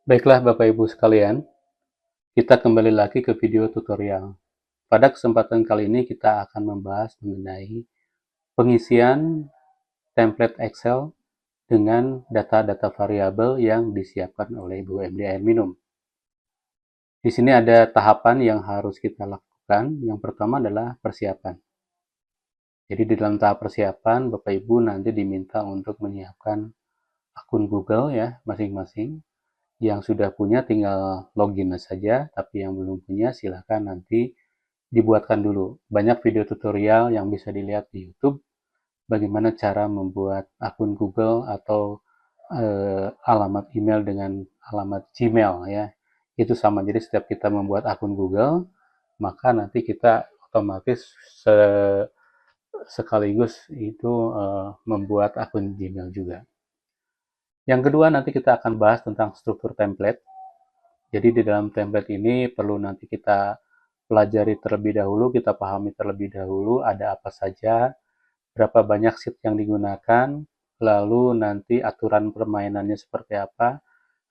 Baiklah Bapak Ibu sekalian, kita kembali lagi ke video tutorial. Pada kesempatan kali ini kita akan membahas mengenai pengisian template Excel dengan data-data variabel yang disiapkan oleh BUMD Air Minum. Di sini ada tahapan yang harus kita lakukan. Yang pertama adalah persiapan. Jadi di dalam tahap persiapan, Bapak Ibu nanti diminta untuk menyiapkan akun Google ya masing-masing. Yang sudah punya tinggal login saja, tapi yang belum punya silakan nanti dibuatkan dulu. Banyak video tutorial yang bisa dilihat di YouTube bagaimana cara membuat akun Google atau alamat email dengan alamat Gmail ya. Itu sama. Jadi setiap kita membuat akun Google, maka nanti kita otomatis sekaligus itu membuat akun Gmail juga. Yang kedua nanti kita akan bahas tentang struktur template. Jadi di dalam template ini perlu nanti kita pelajari terlebih dahulu, kita pahami terlebih dahulu ada apa saja, berapa banyak sheet yang digunakan, lalu nanti aturan permainannya seperti apa,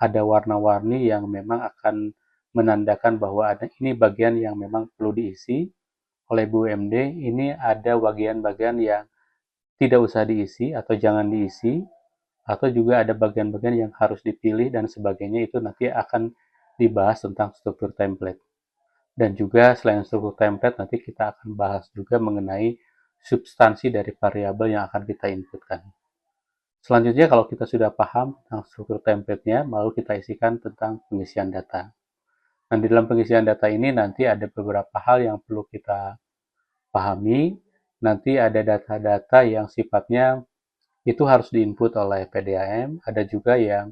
ada warna-warni yang memang akan menandakan bahwa ini bagian yang memang perlu diisi oleh BUMD, ini ada bagian-bagian yang tidak usah diisi atau jangan diisi, atau juga ada bagian-bagian yang harus dipilih dan sebagainya. Itu nanti akan dibahas tentang struktur template. Dan juga selain struktur template, nanti kita akan bahas juga mengenai substansi dari variabel yang akan kita inputkan. Selanjutnya, kalau kita sudah paham tentang struktur template-nya, lalu kita isikan tentang pengisian data. Nah, di dalam pengisian data ini nanti ada beberapa hal yang perlu kita pahami. Nanti ada data-data yang sifatnya itu harus diinput oleh PDAM, ada juga yang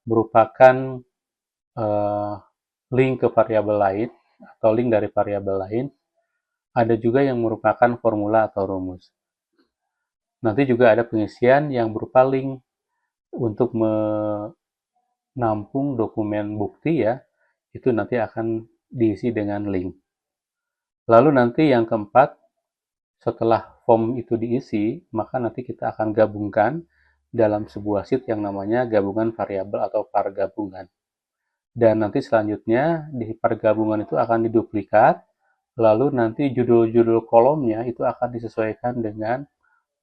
merupakan uh, link ke variabel lain atau link dari variabel lain, ada juga yang merupakan formula atau rumus. Nanti juga ada pengisian yang berupa link untuk menampung dokumen bukti ya, itu nanti akan diisi dengan link. Lalu nanti yang keempat, setelah form itu diisi, maka nanti kita akan gabungkan dalam sebuah sheet yang namanya gabungan variabel atau pargabungan. Dan nanti selanjutnya di pergabungan itu akan diduplikat, lalu nanti judul-judul kolomnya itu akan disesuaikan dengan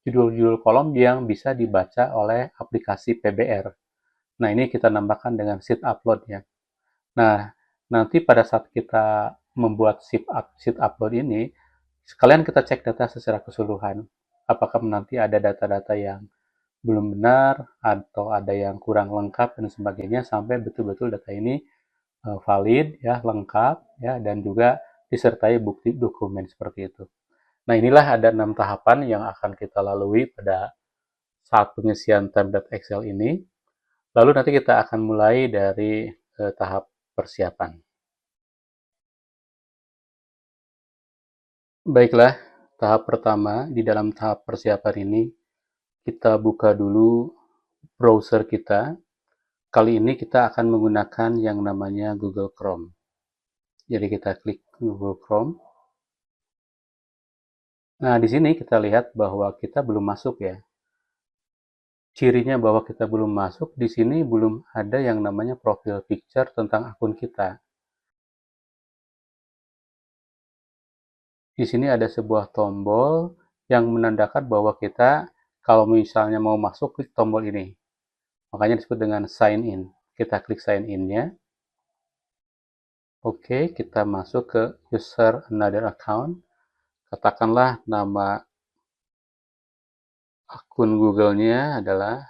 judul-judul kolom yang bisa dibaca oleh aplikasi PBR. Nah, ini kita nambahkan dengan sheet upload ya. Nah, nanti pada saat kita membuat sheet upload ini, sekalian kita cek data secara keseluruhan. Apakah nanti ada data-data yang belum benar atau ada yang kurang lengkap dan sebagainya sampai betul-betul data ini valid ya, lengkap ya, dan juga disertai bukti dokumen seperti itu. Nah, inilah ada 6 tahapan yang akan kita lalui pada saat pengisian template Excel ini. Lalu nanti kita akan mulai dari tahap persiapan. Baiklah, tahap pertama di dalam tahap persiapan ini kita buka dulu browser kita. Kali ini kita akan menggunakan yang namanya Google Chrome. Jadi kita klik Google Chrome. Nah, di sini kita lihat bahwa kita belum masuk ya. Cirinya bahwa kita belum masuk, di sini belum ada yang namanya profile picture tentang akun kita. Di sini ada sebuah tombol yang menandakan bahwa kita kalau misalnya mau masuk, klik tombol ini. Makanya disebut dengan sign in. Kita klik sign in-nya. Oke, kita masuk ke user another account. Katakanlah nama akun Google-nya adalah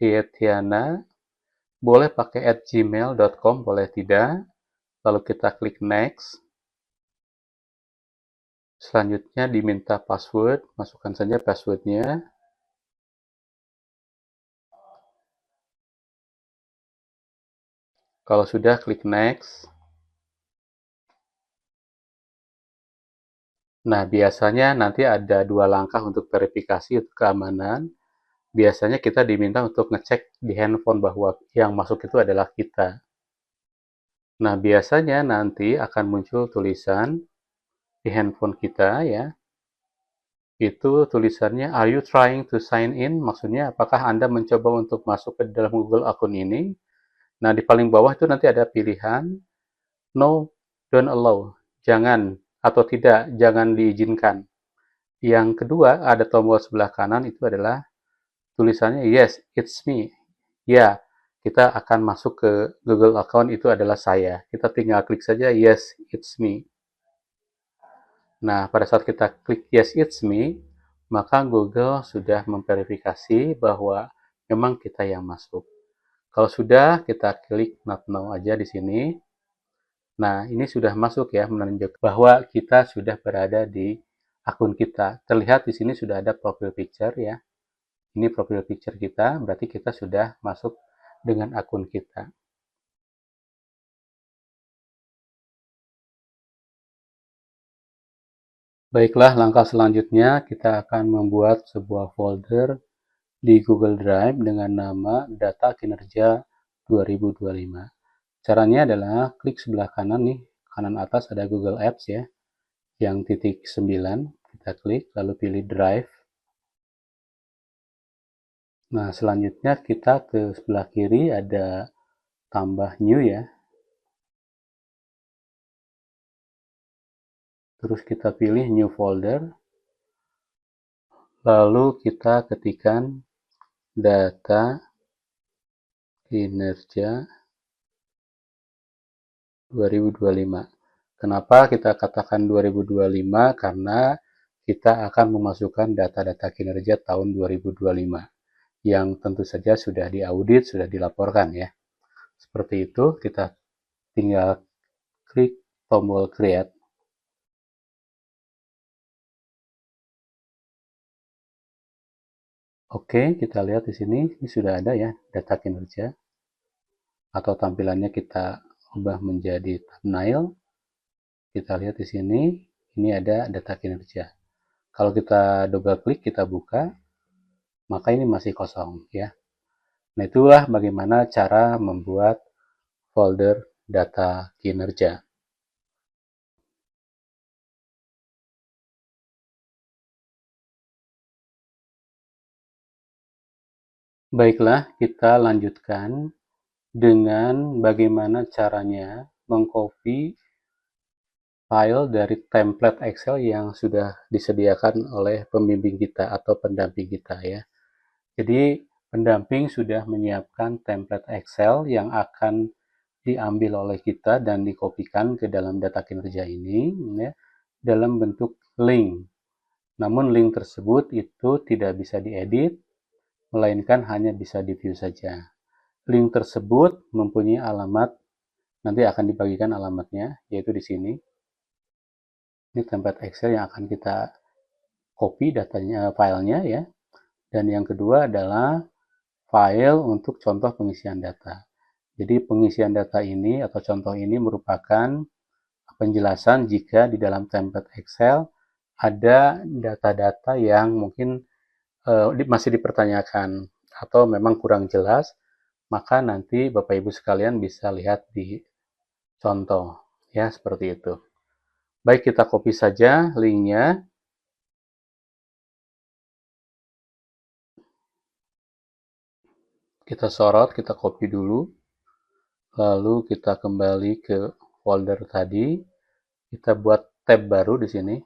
Rietiana. Boleh pakai @gmail.com, boleh tidak. Lalu kita klik next. Selanjutnya diminta password, masukkan saja passwordnya. Kalau sudah, klik next. Nah, biasanya nanti ada 2 langkah untuk verifikasi untuk keamanan. Biasanya kita diminta untuk ngecek di handphone bahwa yang masuk itu adalah kita. Nah, biasanya nanti akan muncul tulisan di handphone kita ya. Itu tulisannya, "Are you trying to sign in?" Maksudnya, apakah Anda mencoba untuk masuk ke dalam Google akun ini? Nah, di paling bawah itu nanti ada pilihan no, don't allow, jangan atau tidak, jangan diizinkan. Yang kedua, ada tombol sebelah kanan itu adalah tulisannya yes, it's me. Ya, kita akan masuk ke Google account, itu adalah saya. Kita tinggal klik saja yes, it's me. Nah, pada saat kita klik yes, it's me, maka Google sudah memverifikasi bahwa memang kita yang masuk. Kalau sudah, kita klik not now aja di sini. Nah, ini sudah masuk ya, menunjukkan bahwa kita sudah berada di akun kita. Terlihat di sini sudah ada profile picture ya. Ini profil picture kita, berarti kita sudah masuk dengan akun kita. Baiklah, langkah selanjutnya kita akan membuat sebuah folder di Google Drive dengan nama Data Kinerja 2025. Caranya adalah klik sebelah kanan nih, kanan atas ada Google Apps ya, yang titik 9, kita klik, lalu pilih Drive. Nah, selanjutnya kita ke sebelah kiri ada tambah New ya. Terus kita pilih New Folder. Lalu kita ketikkan data kinerja 2025. Kenapa kita katakan 2025? Karena kita akan memasukkan data-data kinerja tahun 2025 yang tentu saja sudah diaudit, sudah dilaporkan ya. Seperti itu, kita tinggal klik tombol create. Oke, kita lihat di sini, ini sudah ada ya data kinerja, atau tampilannya kita ubah menjadi thumbnail. Kita lihat di sini, ini ada data kinerja. Kalau kita double klik, kita buka, maka ini masih kosong ya. Nah, itulah bagaimana cara membuat folder data kinerja. Baiklah, kita lanjutkan dengan bagaimana caranya mengcopy file dari template Excel yang sudah disediakan oleh pembimbing kita atau pendamping kita ya. Jadi pendamping sudah menyiapkan template Excel yang akan diambil oleh kita dan dikopikan ke dalam data kinerja ini ya, dalam bentuk link. Namun link tersebut itu tidak bisa diedit, melainkan hanya bisa di-view saja. Link tersebut mempunyai alamat, nanti akan dibagikan alamatnya, yaitu di sini. Ini template Excel yang akan kita copy datanya, filenya ya. Dan yang kedua adalah file untuk contoh pengisian data. Jadi pengisian data ini atau contoh ini merupakan penjelasan jika di dalam template Excel ada data-data yang mungkin masih dipertanyakan atau memang kurang jelas, maka nanti Bapak Ibu sekalian bisa lihat di contoh ya, seperti itu. Baik, kita copy saja linknya. Kita sorot, kita copy dulu. Lalu kita kembali ke folder tadi. Kita buat tab baru di sini.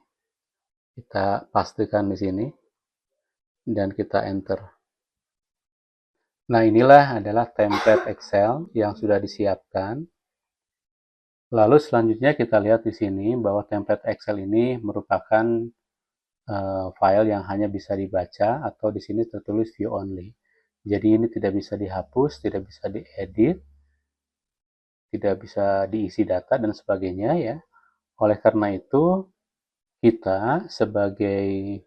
Kita pastikan di sini dan kita enter. Nah, inilah adalah template Excel yang sudah disiapkan. Lalu selanjutnya kita lihat di sini bahwa template Excel ini merupakan file yang hanya bisa dibaca atau di sini tertulis view only. Jadi ini tidak bisa dihapus, tidak bisa diedit, tidak bisa diisi data dan sebagainya ya. Oleh karena itu kita sebagai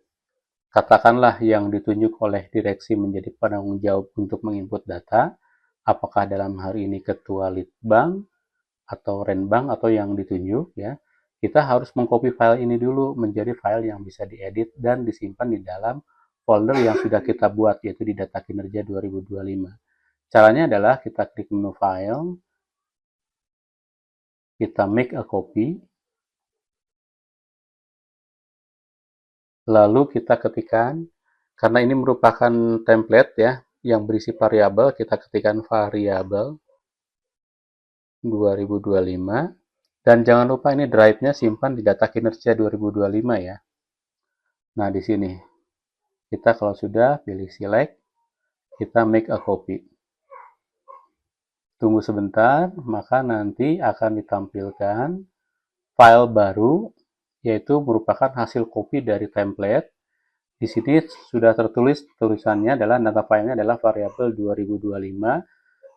katakanlah yang ditunjuk oleh direksi menjadi penanggung jawab untuk menginput data, apakah dalam hari ini ketua litbang atau renbang atau yang ditunjuk ya, kita harus mengcopy file ini dulu menjadi file yang bisa diedit dan disimpan di dalam folder yang sudah kita buat, yaitu di data kinerja 2025. Caranya adalah kita klik menu file, kita make a copy, lalu kita ketikkan, karena ini merupakan template ya yang berisi variabel, kita ketikkan variabel. 2025. Dan jangan lupa ini drive-nya simpan di data kinerja 2025 ya. Nah, di sini kita kalau sudah pilih select, kita make a copy. Tunggu sebentar, maka nanti akan ditampilkan file baru, yaitu merupakan hasil copy dari template. Di sini sudah tertulis tulisannya adalah nama filenya adalah variabel 2025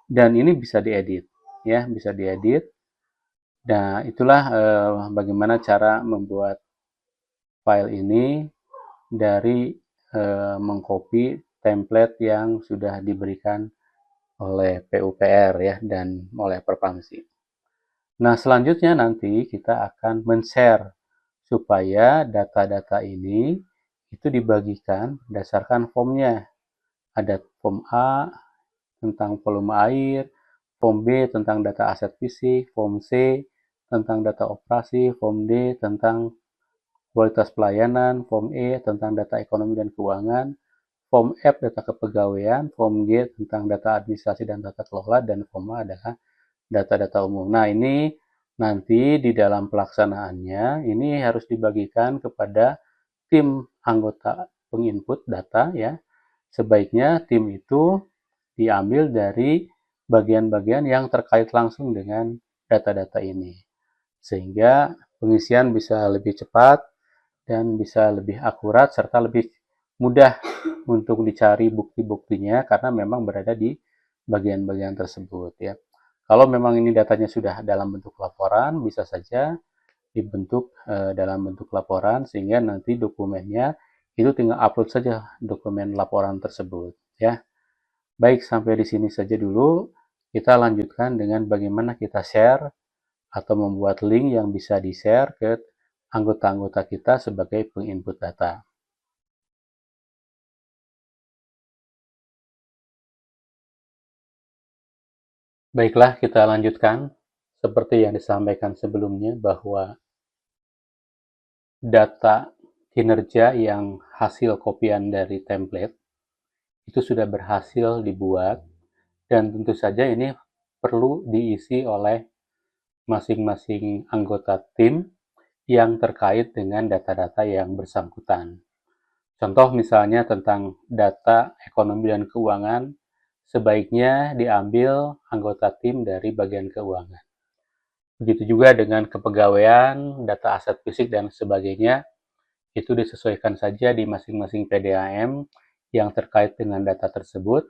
dan ini bisa diedit ya, bisa diedit. Nah, itulah bagaimana cara membuat file ini dari mengcopy template yang sudah diberikan oleh PUPR ya dan oleh Perpamsi. Nah, selanjutnya nanti kita akan men-share supaya data-data ini itu dibagikan berdasarkan formnya. Ada form A tentang volume air, form B tentang data aset fisik, form C tentang data operasi, form D tentang kualitas pelayanan, form E tentang data ekonomi dan keuangan, form F data kepegawaian, form G tentang data administrasi dan tata kelola, dan form A adalah data-data umum. Nah, ini nanti di dalam pelaksanaannya ini harus dibagikan kepada tim anggota penginput data ya. Sebaiknya tim itu diambil dari bagian-bagian yang terkait langsung dengan data-data ini. Sehingga pengisian bisa lebih cepat dan bisa lebih akurat serta lebih mudah untuk dicari bukti-buktinya karena memang berada di bagian-bagian tersebut ya. Kalau memang ini datanya sudah dalam bentuk laporan, bisa saja dibentuk dalam bentuk laporan sehingga nanti dokumennya itu tinggal upload saja dokumen laporan tersebut ya. Baik, sampai di sini saja dulu. Kita lanjutkan dengan bagaimana kita share atau membuat link yang bisa di-share ke anggota-anggota kita sebagai penginput data. Baiklah, kita lanjutkan. Seperti yang disampaikan sebelumnya bahwa data kinerja yang hasil kopian dari template itu sudah berhasil dibuat dan tentu saja ini perlu diisi oleh masing-masing anggota tim yang terkait dengan data-data yang bersangkutan. Contoh misalnya tentang data ekonomi dan keuangan, sebaiknya diambil anggota tim dari bagian keuangan. Begitu juga dengan kepegawaian, data aset fisik, dan sebagainya, itu disesuaikan saja di masing-masing PDAM yang terkait dengan data tersebut,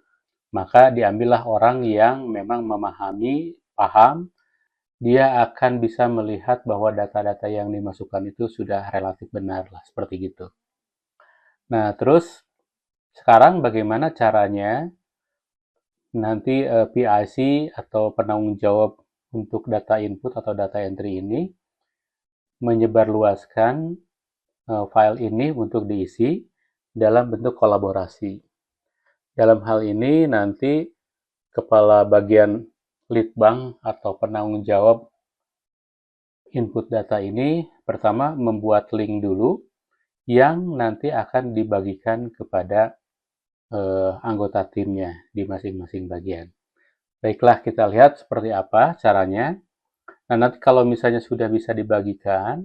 maka diambillah orang yang memang paham, dia akan bisa melihat bahwa data-data yang dimasukkan itu sudah relatif benar lah, seperti gitu. Nah, terus sekarang bagaimana caranya nanti PIC atau penanggung jawab untuk data input atau data entry ini menyebarluaskan file ini untuk diisi dalam bentuk kolaborasi. Dalam hal ini nanti kepala bagian litbang atau penanggung jawab input data ini pertama membuat link dulu yang nanti akan dibagikan kepada anggota timnya di masing-masing bagian. Baiklah, kita lihat seperti apa caranya. Nah, nanti kalau misalnya sudah bisa dibagikan,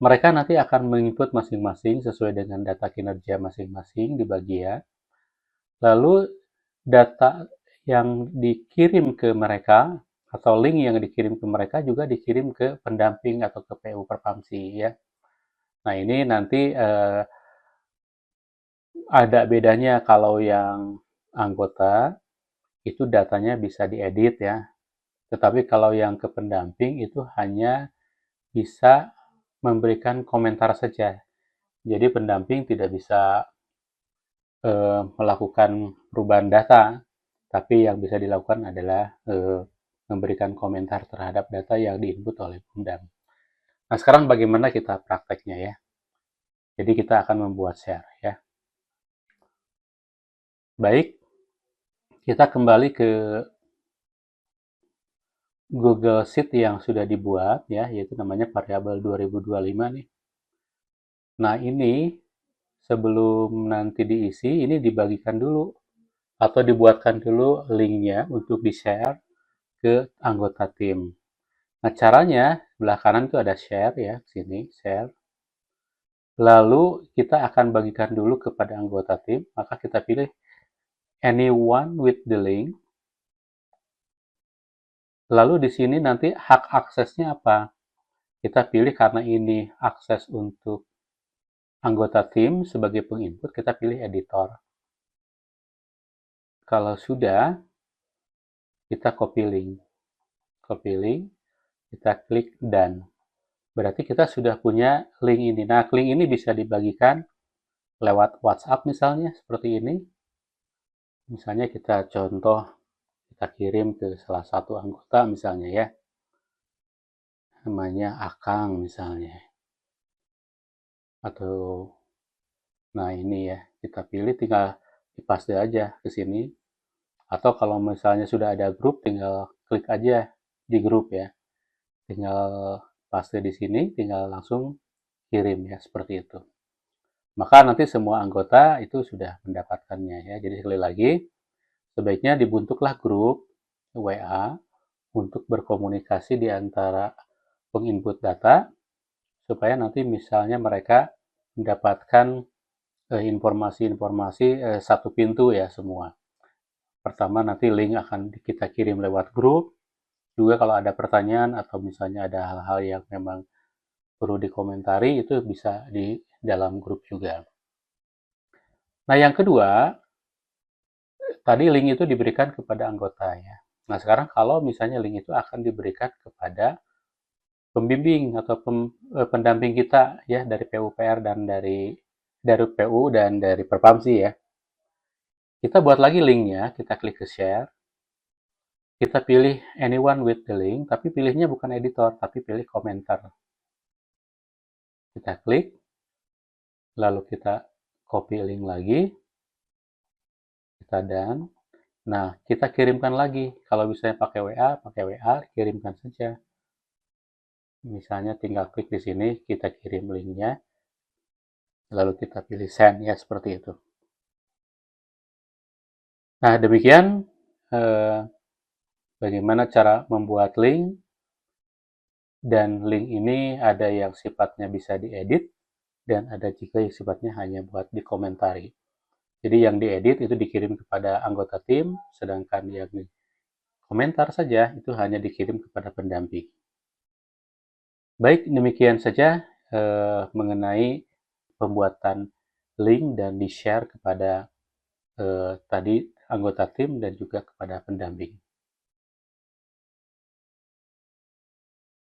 mereka nanti akan menginput masing-masing sesuai dengan data kinerja masing-masing di bagian. Lalu data yang dikirim ke mereka atau link yang dikirim ke mereka juga dikirim ke pendamping atau ke PU Perpamsi ya. Nah, ini nanti ada bedanya kalau yang anggota itu datanya bisa diedit ya. Tetapi kalau yang ke pendamping itu hanya bisa memberikan komentar saja. Jadi pendamping tidak bisa melakukan perubahan data, tapi yang bisa dilakukan adalah memberikan komentar terhadap data yang diinput oleh Pemdam. Nah, sekarang bagaimana kita prakteknya ya? Jadi kita akan membuat share ya. Baik, kita kembali ke Google Sheet yang sudah dibuat ya, yaitu namanya variabel 2025 nih. Nah, ini sebelum nanti diisi, ini dibagikan dulu atau dibuatkan dulu linknya untuk di-share ke anggota tim. Nah, caranya sebelah kanan itu ada share ya, sini share. Lalu kita akan bagikan dulu kepada anggota tim, maka kita pilih anyone with the link. Lalu di sini nanti hak aksesnya apa? Kita pilih karena ini akses untuk anggota tim sebagai penginput, kita pilih editor. Kalau sudah, kita copy link. Copy link, kita klik done. Berarti kita sudah punya link ini. Nah, link ini bisa dibagikan lewat WhatsApp misalnya, seperti ini. Misalnya kita contoh, kita kirim ke salah satu anggota misalnya ya. Namanya Akang misalnya. Atau, nah ini ya, kita pilih tinggal dipaste aja ke sini. Atau kalau misalnya sudah ada grup, tinggal klik aja di grup ya. Tinggal paste di sini, tinggal langsung kirim ya, seperti itu. Maka nanti semua anggota itu sudah mendapatkannya ya. Jadi sekali lagi, sebaiknya dibentuklah grup WA untuk berkomunikasi di antara penginput data, supaya nanti misalnya mereka mendapatkan informasi-informasi satu pintu ya semua. Pertama nanti link akan kita kirim lewat grup, juga kalau ada pertanyaan atau misalnya ada hal-hal yang memang perlu dikomentari, itu bisa di dalam grup juga. Nah, yang kedua, tadi link itu diberikan kepada anggota ya. Nah, sekarang kalau misalnya link itu akan diberikan kepada pembimbing atau pendamping kita ya, dari PUPR dan dari PU dan dari Perpamsi ya. Kita buat lagi linknya, kita klik ke share, kita pilih anyone with the link, tapi pilihnya bukan editor, tapi pilih komentar. Kita klik, lalu kita copy link lagi, kita done. Nah, kita kirimkan lagi. Kalau misalnya pakai WA, kirimkan saja. Misalnya tinggal klik di sini, kita kirim linknya, lalu kita pilih send ya, seperti itu. Nah, demikian bagaimana cara membuat link, dan link ini ada yang sifatnya bisa diedit, dan ada juga yang sifatnya hanya buat dikomentari. Jadi yang diedit itu dikirim kepada anggota tim, sedangkan yang komentar saja itu hanya dikirim kepada pendamping. Baik, demikian saja mengenai pembuatan link dan di-share kepada tadi anggota tim dan juga kepada pendamping.